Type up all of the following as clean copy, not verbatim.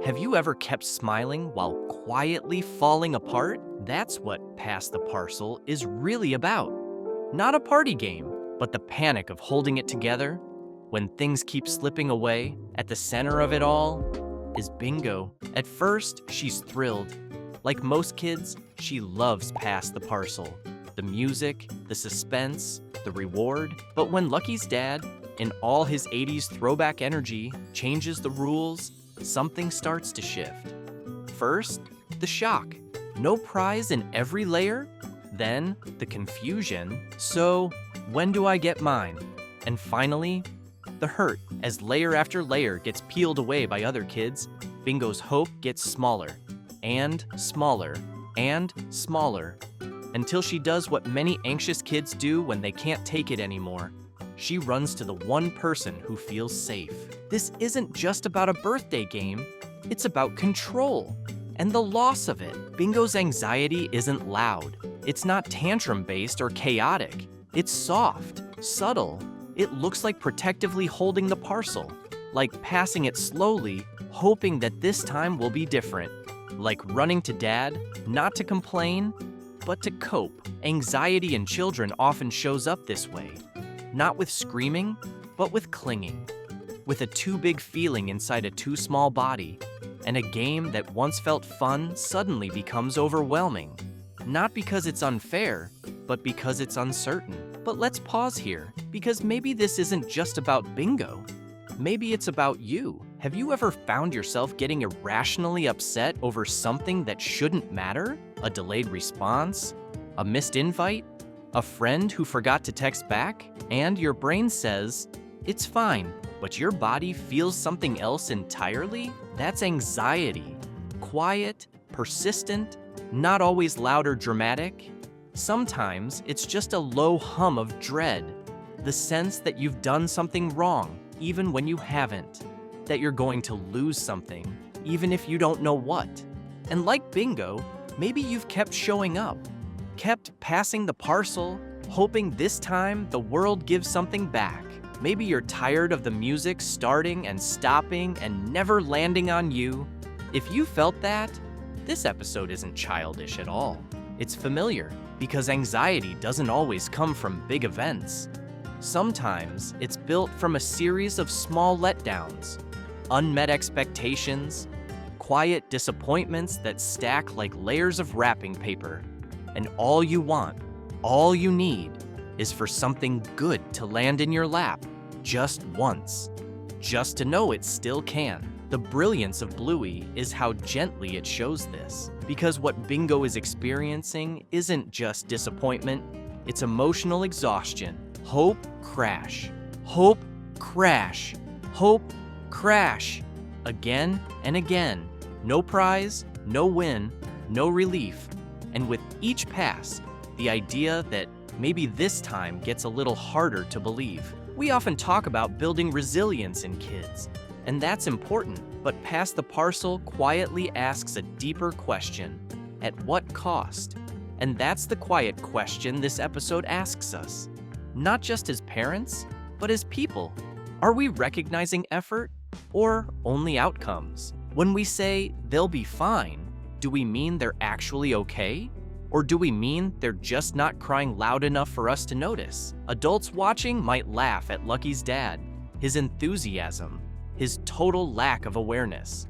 Have you ever kept smiling while quietly falling apart? That's what Pass the Parcel is really about. Not a party game, but the panic of holding it together when things keep slipping away. At the center of it all is Bingo. At first, she's thrilled. Like most kids, she loves Pass the Parcel. The music, the suspense, the reward. But when Lucky's dad, in all his 80s throwback energy, changes the rules, something starts to shift. First, the shock. No prize in every layer? Then, the confusion. So, when do I get mine? And finally, the hurt. As layer after layer gets peeled away by other kids, Bingo's hope gets smaller, and smaller, and smaller, until she does what many anxious kids do when they can't take it anymore. She runs to the one person who feels safe. This isn't just about a birthday game, it's about control and the loss of it. Bingo's anxiety isn't loud. It's not tantrum-based or chaotic. It's soft, subtle. It looks like protectively holding the parcel, like passing it slowly, hoping that this time will be different. Like running to dad, not to complain, but to cope. Anxiety in children often shows up this way. Not with screaming, but with clinging. With a too big feeling inside a too small body, and a game that once felt fun suddenly becomes overwhelming. Not because it's unfair, but because it's uncertain. But let's pause here, because maybe this isn't just about Bingo. Maybe it's about you. Have you ever found yourself getting irrationally upset over something that shouldn't matter? A delayed response? A missed invite? A friend who forgot to text back? And your brain says, it's fine, but your body feels something else entirely? That's anxiety. Quiet, persistent, not always loud or dramatic. Sometimes it's just a low hum of dread. The sense that you've done something wrong, even when you haven't. That you're going to lose something, even if you don't know what. And like Bingo, maybe you've kept showing up. Kept passing the parcel, hoping this time the world gives something back. Maybe you're tired of the music starting and stopping and never landing on you. If you felt that, this episode isn't childish at all. It's familiar, because anxiety doesn't always come from big events. Sometimes it's built from a series of small letdowns, unmet expectations, quiet disappointments that stack like layers of wrapping paper. And all you want, all you need, is for something good to land in your lap, just once. Just to know it still can. The brilliance of Bluey is how gently it shows this. Because what Bingo is experiencing isn't just disappointment, it's emotional exhaustion. Hope, crash. Hope, crash. Hope, crash. Again and again. No prize, no win, no relief. And with each pass, the idea that maybe this time gets a little harder to believe. We often talk about building resilience in kids, and that's important, but Pass the Parcel quietly asks a deeper question. At what cost? And that's the quiet question this episode asks us. Not just as parents, but as people. Are we recognizing effort or only outcomes? When we say they'll be fine, do we mean they're actually okay? Or do we mean they're just not crying loud enough for us to notice? Adults watching might laugh at Lucky's dad, his enthusiasm, his total lack of awareness.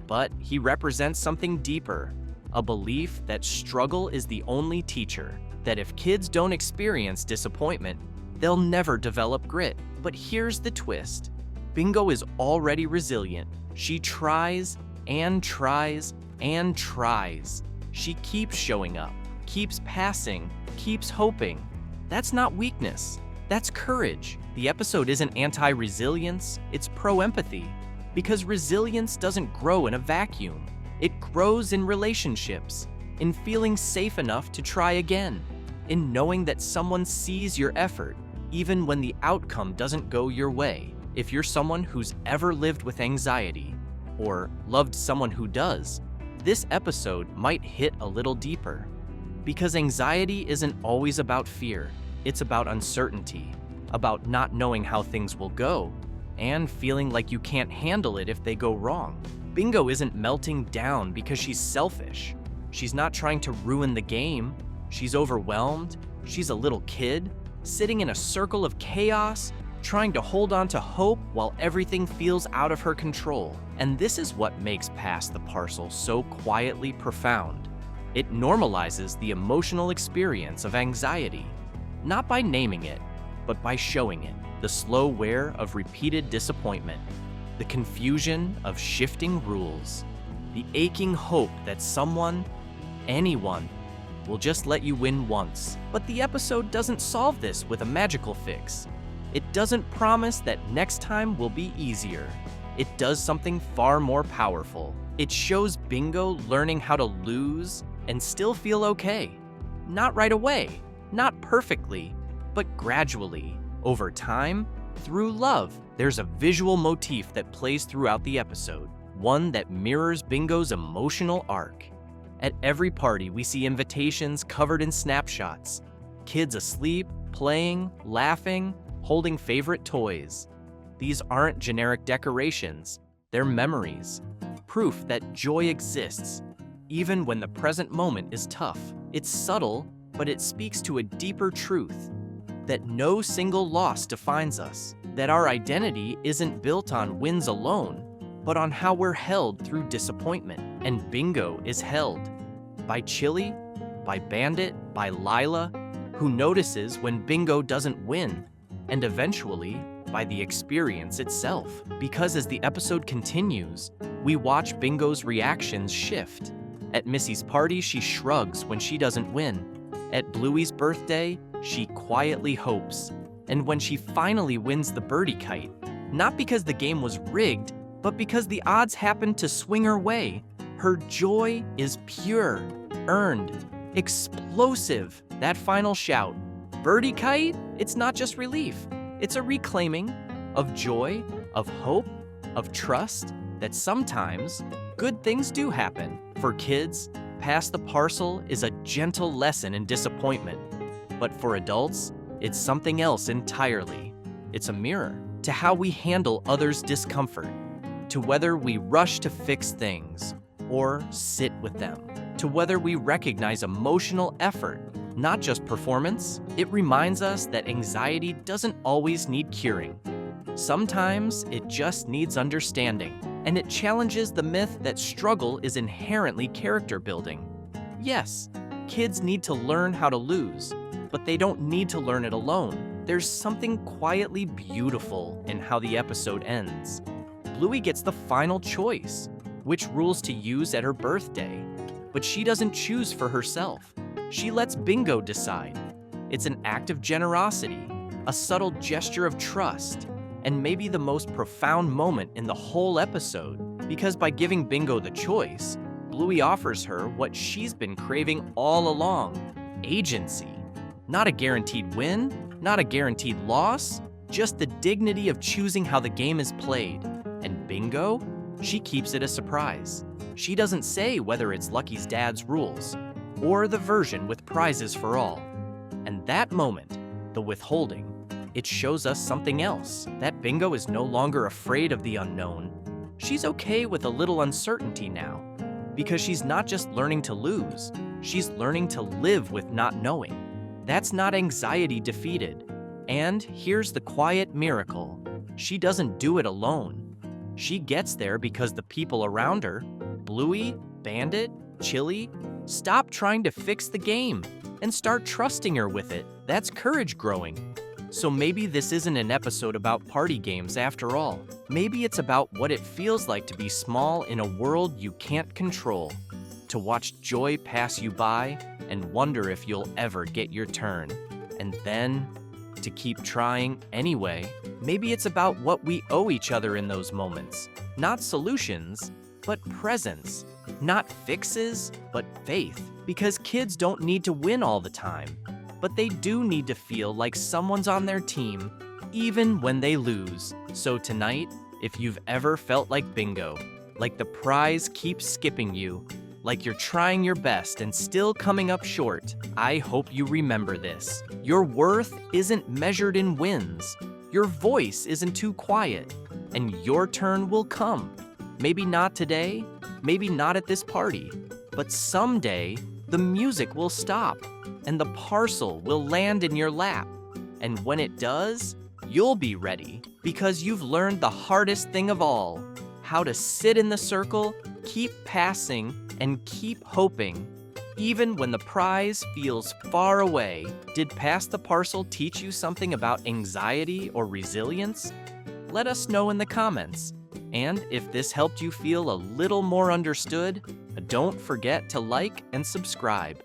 But he represents something deeper, a belief that struggle is the only teacher, that if kids don't experience disappointment, they'll never develop grit. But here's the twist. Bingo is already resilient. She tries and tries and tries. She keeps showing up, keeps passing, keeps hoping. That's not weakness, that's courage. The episode isn't anti-resilience, it's pro-empathy. Because resilience doesn't grow in a vacuum. It grows in relationships, in feeling safe enough to try again, in knowing that someone sees your effort, even when the outcome doesn't go your way. If you're someone who's ever lived with anxiety, or loved someone who does, this episode might hit a little deeper. Because anxiety isn't always about fear, it's about uncertainty, about not knowing how things will go, and feeling like you can't handle it if they go wrong. Bingo isn't melting down because she's selfish. She's not trying to ruin the game. She's overwhelmed. She's a little kid, sitting in a circle of chaos, trying to hold on to hope while everything feels out of her control. And this is what makes Pass the Parcel so quietly profound. It normalizes the emotional experience of anxiety, not by naming it, but by showing it. The slow wear of repeated disappointment, the confusion of shifting rules, the aching hope that someone, anyone, will just let you win once. But the episode doesn't solve this with a magical fix. It doesn't promise that next time will be easier. It does something far more powerful. It shows Bingo learning how to lose and still feel okay. Not right away, not perfectly, but gradually, over time, through love. There's a visual motif that plays throughout the episode, one that mirrors Bingo's emotional arc. At every party, we see invitations covered in snapshots. Kids asleep, playing, laughing, holding favorite toys. These aren't generic decorations, they're memories. Proof that joy exists, even when the present moment is tough. It's subtle, but it speaks to a deeper truth. That no single loss defines us. That our identity isn't built on wins alone, but on how we're held through disappointment. And Bingo is held. By Chili, by Bandit, by Lila, who notices when Bingo doesn't win, and eventually by the experience itself. Because as the episode continues, we watch Bingo's reactions shift. At Missy's party, she shrugs when she doesn't win. At Bluey's birthday, she quietly hopes. And when she finally wins the birdie kite, not because the game was rigged, but because the odds happened to swing her way, her joy is pure, earned, explosive. That final shout, birdie kite, it's not just relief. It's a reclaiming of joy, of hope, of trust that sometimes good things do happen. For kids, Pass the Parcel is a gentle lesson in disappointment. But for adults, it's something else entirely. It's a mirror to how we handle others' discomfort, to whether we rush to fix things or sit with them, to whether we recognize emotional effort, not just performance. It reminds us that anxiety doesn't always need curing. Sometimes it just needs understanding, and it challenges the myth that struggle is inherently character building. Yes, kids need to learn how to lose, but they don't need to learn it alone. There's something quietly beautiful in how the episode ends. Bluey gets the final choice, which rules to use at her birthday, but she doesn't choose for herself. She lets Bingo decide. It's an act of generosity, a subtle gesture of trust, and maybe the most profound moment in the whole episode, because by giving Bingo the choice, Bluey offers her what she's been craving all along: agency. Not a guaranteed win, not a guaranteed loss, just the dignity of choosing how the game is played. And Bingo, she keeps it a surprise. She doesn't say whether it's Lucky's dad's rules, or the version with prizes for all. And that moment, the withholding, it shows us something else, that Bingo is no longer afraid of the unknown. She's okay with a little uncertainty now, because she's not just learning to lose, she's learning to live with not knowing. That's not anxiety defeated. And here's the quiet miracle. She doesn't do it alone. She gets there because the people around her, Bluey, Bandit, Chili, stop trying to fix the game and start trusting her with it. That's courage growing. So maybe this isn't an episode about party games after all. Maybe it's about what it feels like to be small in a world you can't control, to watch joy pass you by and wonder if you'll ever get your turn, and then to keep trying anyway. Maybe it's about what we owe each other in those moments. Not solutions, but presence. Not fixes, but faith. Because kids don't need to win all the time, but they do need to feel like someone's on their team, even when they lose. So tonight, if you've ever felt like Bingo, like the prize keeps skipping you, like you're trying your best and still coming up short, I hope you remember this. Your worth isn't measured in wins. Your voice isn't too quiet, and your turn will come. Maybe not today, maybe not at this party, but someday the music will stop and the parcel will land in your lap. And when it does, you'll be ready because you've learned the hardest thing of all, how to sit in the circle, keep passing, and keep hoping. Even when the prize feels far away, did Pass the Parcel teach you something about anxiety or resilience? Let us know in the comments. And if this helped you feel a little more understood, don't forget to like and subscribe.